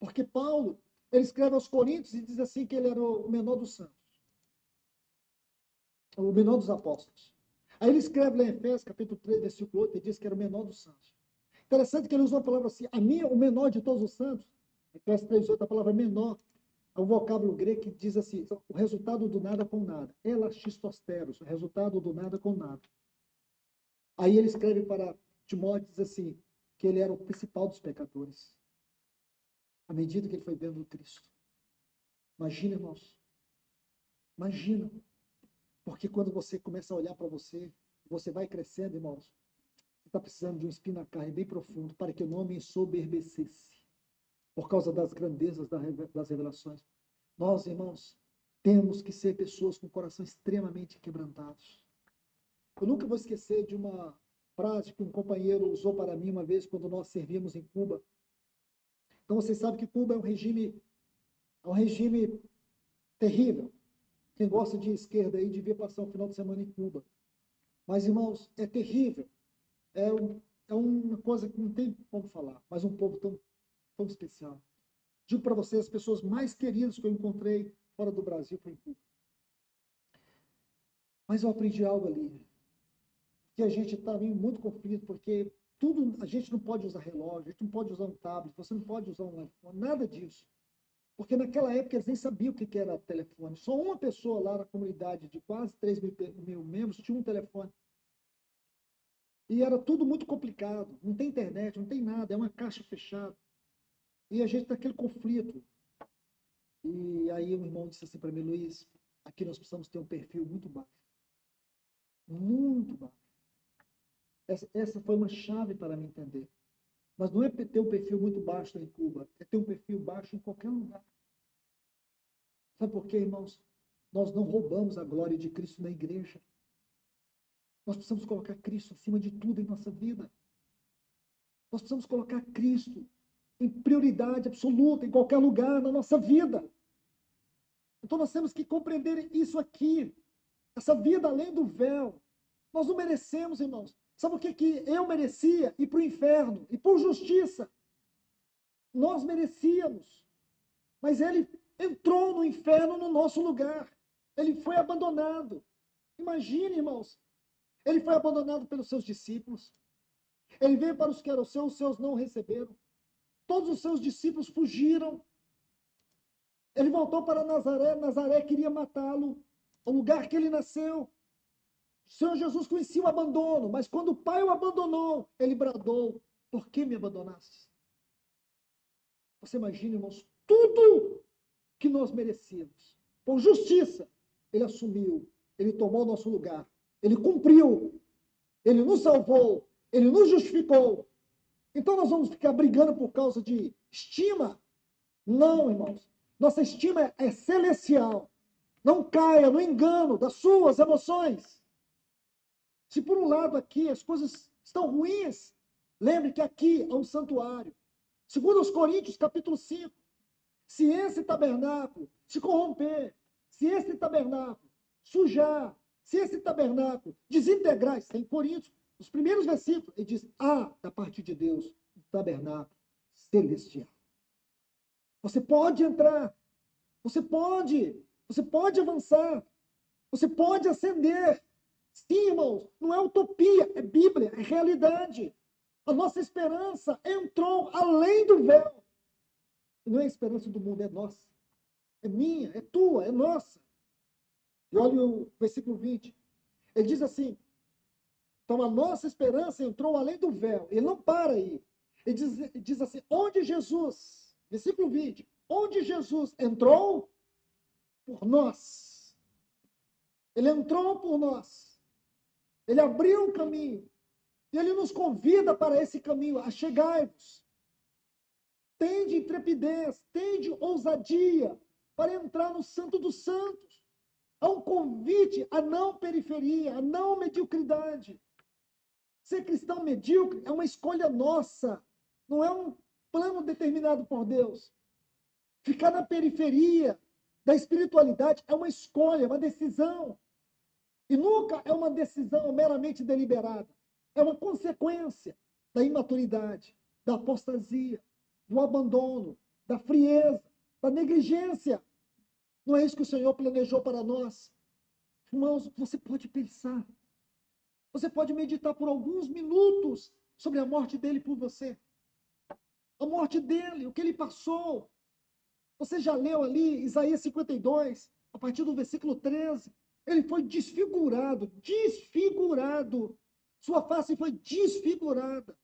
Porque Paulo, ele escreve aos Coríntios e diz assim que ele era o menor dos santos. O menor dos apóstolos. Aí ele escreve lá em Efésios, capítulo 3, versículo 8, e diz que era o menor dos santos. Interessante que ele usou a palavra assim, a minha, o menor de todos os santos. Efésios 3, 8, a palavra menor. É um vocábulo grego que diz assim, o resultado do nada com nada. Elaxistosteros, o resultado do nada com nada. Aí ele escreve para Timóteo, diz assim, que ele era o principal dos pecadores. À medida que ele foi vendo Cristo. Imagina, irmãos. Imagina. Porque quando você começa a olhar para você, você vai crescendo, irmãos, você está precisando de um espinho na carne bem profundo para que o nome ensoberbecesse. Por causa das grandezas das revelações. Nós, irmãos, temos que ser pessoas com o coração extremamente quebrantados. Eu nunca vou esquecer de uma frase que um companheiro usou para mim uma vez quando nós servíamos em Cuba. Então, vocês sabem que Cuba é um regime terrível. Quem gosta de esquerda aí devia passar um final de semana em Cuba. Mas, irmãos, é terrível. É uma coisa que não tem como falar. Mas um povo tão especial. Digo para vocês, as pessoas mais queridas que eu encontrei fora do Brasil foi em Cuba. Mas eu aprendi algo ali. Que a gente está em muito conflito, porque tudo, a gente não pode usar relógio, a gente não pode usar um tablet, você não pode usar um iPhone, nada disso. Porque naquela época eles nem sabiam o que era telefone. Só uma pessoa lá na comunidade de quase 3 mil membros tinha um telefone. E era tudo muito complicado. Não tem internet, não tem nada, é uma caixa fechada. E a gente está naquele conflito. E aí o irmão disse assim para mim, Luiz, aqui nós precisamos ter um perfil muito baixo. Muito baixo. Essa foi uma chave para me entender. Mas não é ter um perfil muito baixo em Cuba, é ter um perfil baixo em qualquer lugar. Sabe por quê, irmãos? Nós não roubamos a glória de Cristo na igreja. Nós precisamos colocar Cristo acima de tudo em nossa vida. Nós precisamos colocar Cristo em prioridade absoluta, em qualquer lugar na nossa vida. Então nós temos que compreender isso aqui. Essa vida além do véu. Nós não merecemos, irmãos. Sabe o que eu merecia? Ir para o inferno. E por justiça. Nós merecíamos. Mas ele entrou no inferno no nosso lugar. Ele foi abandonado. Imagine, irmãos. Ele foi abandonado pelos seus discípulos. Ele veio para os que eram seus, os seus não receberam. Todos os seus discípulos fugiram. Ele voltou para Nazaré. Nazaré queria matá-lo. O lugar que ele nasceu. O Senhor Jesus conhecia o abandono, mas quando o Pai o abandonou, ele bradou, por que me abandonaste? Você imagina, irmãos, tudo que nós merecíamos. Por justiça, ele assumiu, ele tomou o nosso lugar, ele cumpriu, ele nos salvou, ele nos justificou. Então nós vamos ficar brigando por causa de estima? Não, irmãos. Nossa estima é celestial. Não caia no engano das suas emoções. Se por um lado aqui as coisas estão ruins, lembre que aqui há um santuário. Segundo os Coríntios, capítulo 5, se esse tabernáculo se corromper, se esse tabernáculo sujar, se esse tabernáculo desintegrar, está em Coríntios, nos primeiros versículos, ele diz, da parte de Deus, um tabernáculo celestial. Você pode entrar, você pode avançar, você pode ascender. Sim, irmãos, não é utopia, é Bíblia, é realidade. A nossa esperança entrou além do véu. Não é a esperança do mundo, é nossa. É minha, é tua, é nossa. E olha o versículo 20. Ele diz assim, então a nossa esperança entrou além do véu. Ele não para aí. Ele diz assim, onde Jesus, versículo 20, onde Jesus entrou por nós. Ele entrou por nós. Ele abriu um caminho. E ele nos convida para esse caminho. Achegai-vos. Tende intrepidez, tende ousadia para entrar no Santo dos Santos. Há um convite à não periferia, à não mediocridade. Ser cristão medíocre é uma escolha nossa. Não é um plano determinado por Deus. Ficar na periferia da espiritualidade é uma escolha, uma decisão. E nunca é uma decisão meramente deliberada. É uma consequência da imaturidade, da apostasia, do abandono, da frieza, da negligência. Não é isso que o Senhor planejou para nós. Irmãos, você pode pensar, você pode meditar por alguns minutos sobre a morte dele por você. A morte dele, o que ele passou. Você já leu ali Isaías 52, a partir do versículo 13. Ele foi desfigurado, desfigurado. Sua face foi desfigurada.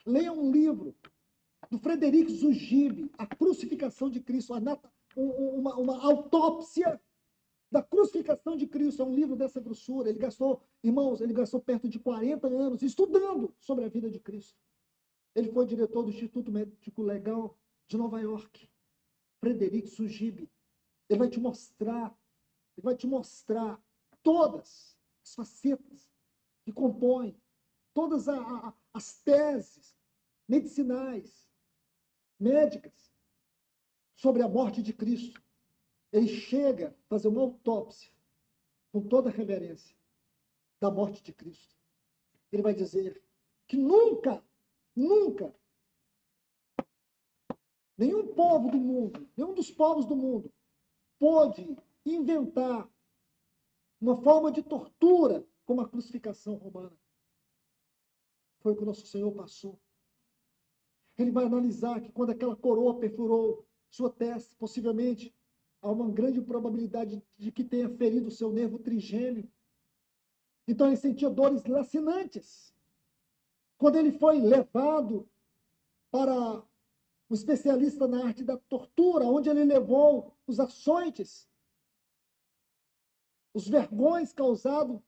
Leia um livro do Frederic Zugibe, A Crucificação de Cristo, uma autópsia da crucificação de Cristo. É um livro dessa grossura. Ele gastou, irmãos, ele gastou perto de 40 anos estudando sobre a vida de Cristo. Ele foi diretor do Instituto Médico Legal de Nova York. Frederic Zugibe. Ele vai te mostrar todas as facetas que compõem, todas as teses medicinais, médicas, sobre a morte de Cristo. Ele chega a fazer uma autópsia, com toda a reverência, da morte de Cristo. Ele vai dizer que nunca, nenhum povo do mundo, nenhum dos povos do mundo, pôde inventar uma forma de tortura como a crucificação romana. Foi o que o nosso Senhor passou. Ele vai analisar que quando aquela coroa perfurou sua testa, possivelmente há uma grande probabilidade de que tenha ferido o seu nervo trigêmeo. Então ele sentia dores lacinantes. Quando ele foi levado para um especialista na arte da tortura, onde ele levou os açoites, os vergões causados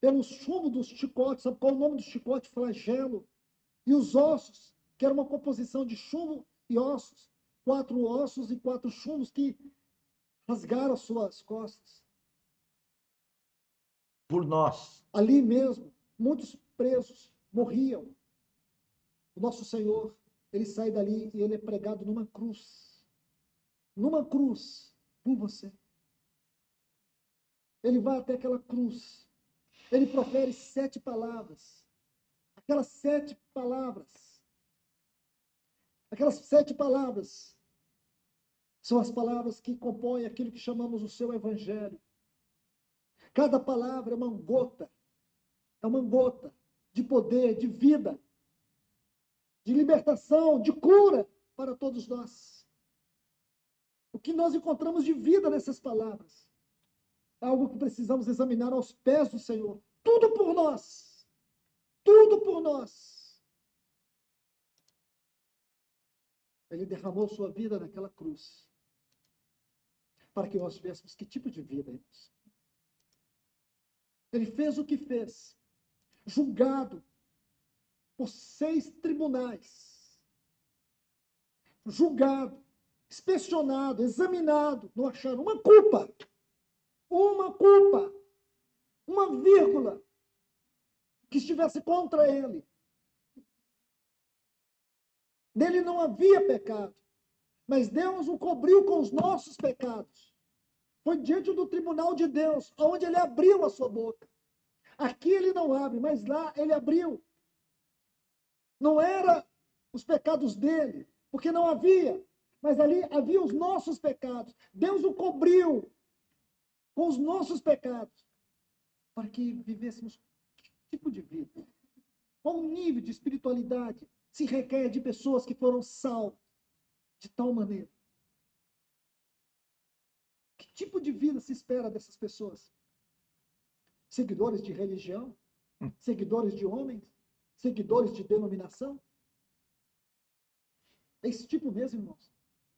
pelo chumbo dos chicotes, sabe qual é o nome do chicote? Flagelo. E os ossos, que era uma composição de chumbo e ossos, 4 ossos e 4 chumbos que rasgaram suas costas. Por nós. Ali mesmo, muitos presos morriam. O nosso Senhor, ele sai dali e ele é pregado numa cruz. Numa cruz, por você. Ele vai até aquela cruz. Ele profere 7 palavras. Aquelas 7 palavras são as palavras que compõem aquilo que chamamos o seu evangelho. Cada palavra é uma gota de poder, de vida, de libertação, de cura para todos nós. O que nós encontramos de vida nessas palavras é algo que precisamos examinar aos pés do Senhor. Tudo por nós. Tudo por nós. Ele derramou sua vida naquela cruz para que nós tivéssemos que tipo de vida, irmãos? Ele fez o que fez, julgado por 6 tribunais, julgado, inspecionado, examinado, não acharam uma culpa, uma vírgula que estivesse contra ele. Nele não havia pecado, mas Deus o cobriu com os nossos pecados. Foi diante do tribunal de Deus, onde ele abriu a sua boca. Aqui ele não abre, mas lá ele abriu. Não era os pecados dele, porque não havia, mas ali havia os nossos pecados. Deus o cobriu com os nossos pecados, para que vivêssemos que tipo de vida? Qual nível de espiritualidade se requer de pessoas que foram salvas de tal maneira? Que tipo de vida se espera dessas pessoas? Seguidores de religião? Seguidores de homens? Seguidores de denominação? É esse tipo mesmo, irmãos.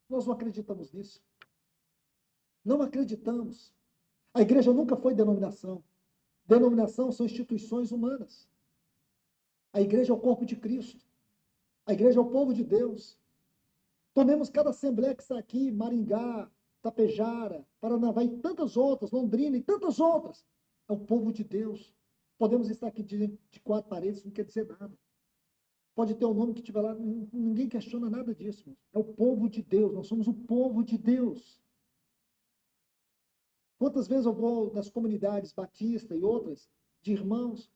Nós não acreditamos nisso. Não acreditamos. A igreja nunca foi denominação. Denominação são instituições humanas. A igreja é o corpo de Cristo. A igreja é o povo de Deus. Tomemos cada assembleia que está aqui, Maringá, Tapejara, Paranavaí e tantas outras, Londrina e tantas outras. É o povo de Deus. Podemos estar aqui de 4 paredes, não quer dizer nada. Pode ter o nome que tiver lá, ninguém questiona nada disso. É o povo de Deus, nós somos o povo de Deus. Quantas vezes eu vou nas comunidades batistas e outras, de irmãos,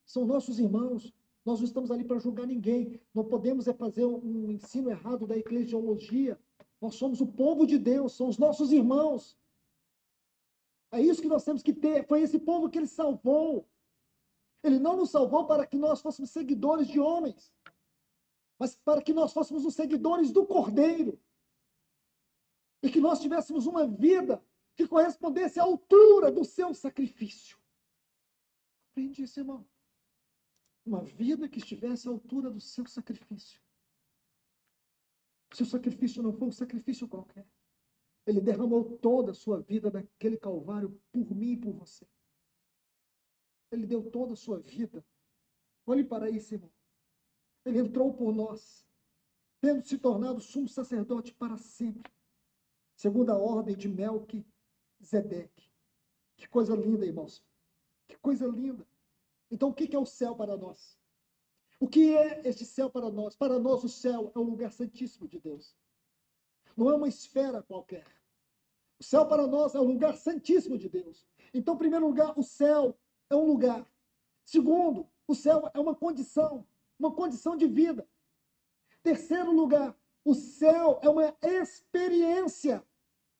são nossos irmãos, nós não estamos ali para julgar ninguém, não podemos fazer um ensino errado da eclesiologia, Nós somos o povo de Deus, são os nossos irmãos. É isso que nós temos que ter. Foi esse povo que ele salvou. Ele não nos salvou para que nós fôssemos seguidores de homens, mas para que nós fôssemos os seguidores do Cordeiro. E que nós tivéssemos uma vida que correspondesse à altura do seu sacrifício. Compreende isso, irmão? Uma vida que estivesse à altura do seu sacrifício. O seu sacrifício não foi um sacrifício qualquer. Ele derramou toda a sua vida naquele Calvário por mim e por você. Ele deu toda a sua vida. Olhe para isso, irmão. Ele entrou por nós, tendo se tornado sumo sacerdote para sempre, segundo a ordem de Melquisedeque. Que coisa linda, irmãos. Que coisa linda. Então, o que é o céu para nós? O que é este céu para nós? Para nós, o céu é o lugar santíssimo de Deus. Não é uma esfera qualquer. O céu para nós é o lugar santíssimo de Deus. Então, em primeiro lugar, o céu é um lugar. Segundo, o céu é uma condição de vida. Terceiro lugar, o céu é uma experiência.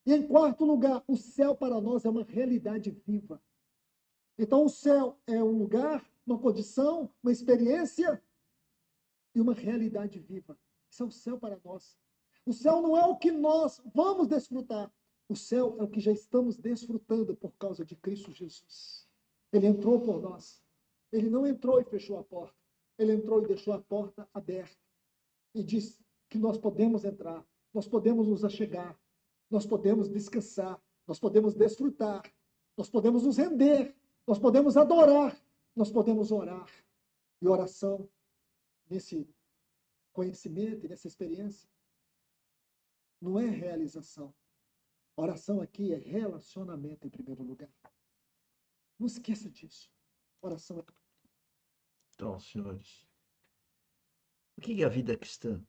E em quarto lugar, o céu para nós é uma realidade viva. Então, o céu é um lugar, uma condição, uma experiência e uma realidade viva. Isso é o céu para nós. O céu não é o que nós vamos desfrutar. O céu é o que já estamos desfrutando por causa de Cristo Jesus. Ele entrou por nós. Ele não entrou e fechou a porta. Ele entrou e deixou a porta aberta. E disse que nós podemos entrar, nós podemos nos achegar, nós podemos descansar, nós podemos desfrutar, nós podemos nos render, nós podemos adorar, nós podemos orar. E oração, nesse conhecimento e nessa experiência, não é realização. Oração aqui é relacionamento em primeiro lugar. Não esqueça disso. Oração é... Então, senhores, o que é a vida cristã?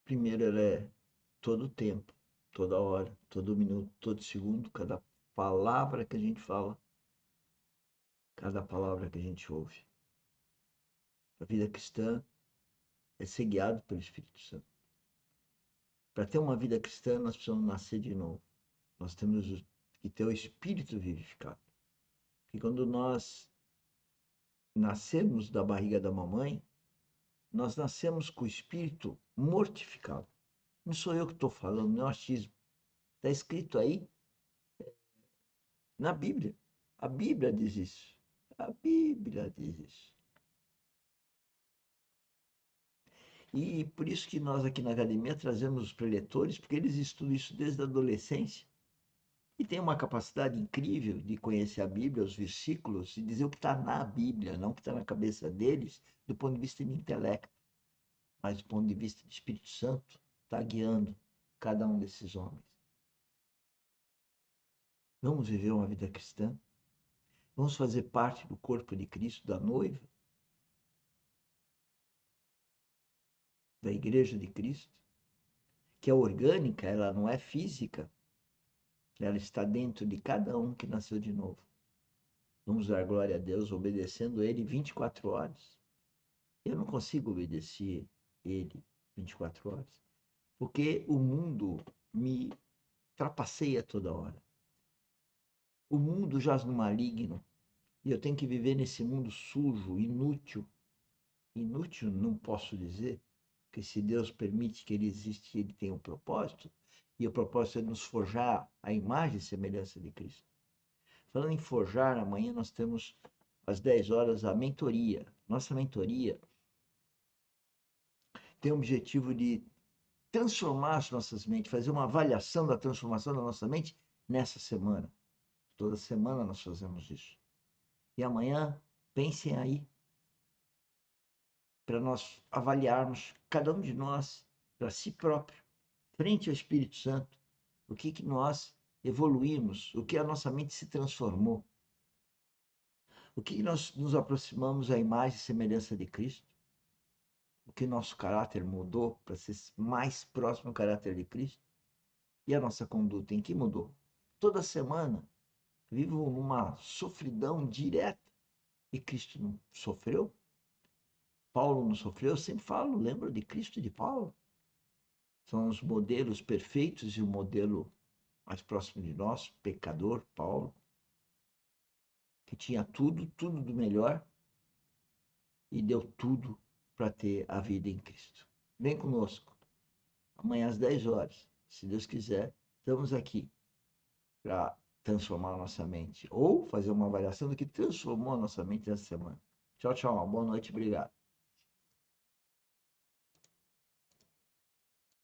Primeiro, ela é todo o tempo, toda hora, todo minuto, todo segundo, cada palavra que a gente fala, cada palavra que a gente ouve. A vida cristã é ser guiado pelo Espírito Santo. Para ter uma vida cristã, nós precisamos nascer de novo. Nós temos que ter o Espírito vivificado. E quando nós nascemos da barriga da mamãe, nós nascemos com o Espírito mortificado. Não sou eu que estou falando, não é achismo. Está escrito aí na Bíblia. A Bíblia diz isso. A Bíblia diz isso. E por isso que nós aqui na academia trazemos os preletores, porque eles estudam isso desde a adolescência. E têm uma capacidade incrível de conhecer a Bíblia, os versículos, e dizer o que está na Bíblia, não o que está na cabeça deles, do ponto de vista de intelecto, mas do ponto de vista do Espírito Santo, está guiando cada um desses homens. Vamos viver uma vida cristã? Vamos fazer parte do corpo de Cristo, da noiva, da igreja de Cristo, que é orgânica, ela não é física, ela está dentro de cada um que nasceu de novo. Vamos dar glória a Deus obedecendo Ele 24 horas. Eu não consigo obedecer Ele 24 horas, porque o mundo me trapaceia toda hora. O mundo jaz no maligno, e eu tenho que viver nesse mundo sujo, inútil. Inútil não posso dizer, porque se Deus permite que ele exista, ele tem um propósito, e o propósito é nos forjar a imagem e semelhança de Cristo. Falando em forjar, amanhã nós temos às 10 horas a mentoria. Nossa mentoria tem o objetivo de transformar as nossas mentes, fazer uma avaliação da transformação da nossa mente nessa semana. Toda semana nós fazemos isso. E amanhã, pensem aí, para nós avaliarmos, cada um de nós, para si próprio, frente ao Espírito Santo, o que nós evoluímos, o que a nossa mente se transformou, o que nós nos aproximamos à imagem e semelhança de Cristo, o que nosso caráter mudou para ser mais próximo ao caráter de Cristo, e a nossa conduta em que mudou. Toda semana vivo numa sofridão direta, e Cristo não sofreu? Paulo não sofreu? Eu sempre falo, lembro de Cristo e de Paulo. São os modelos perfeitos e o modelo mais próximo de nós, pecador, Paulo, que tinha tudo, tudo do melhor e deu tudo para ter a vida em Cristo. Vem conosco. Amanhã às 10 horas, se Deus quiser, estamos aqui para transformar a nossa mente ou fazer uma avaliação do que transformou a nossa mente essa semana. Tchau, tchau. Boa noite, obrigado.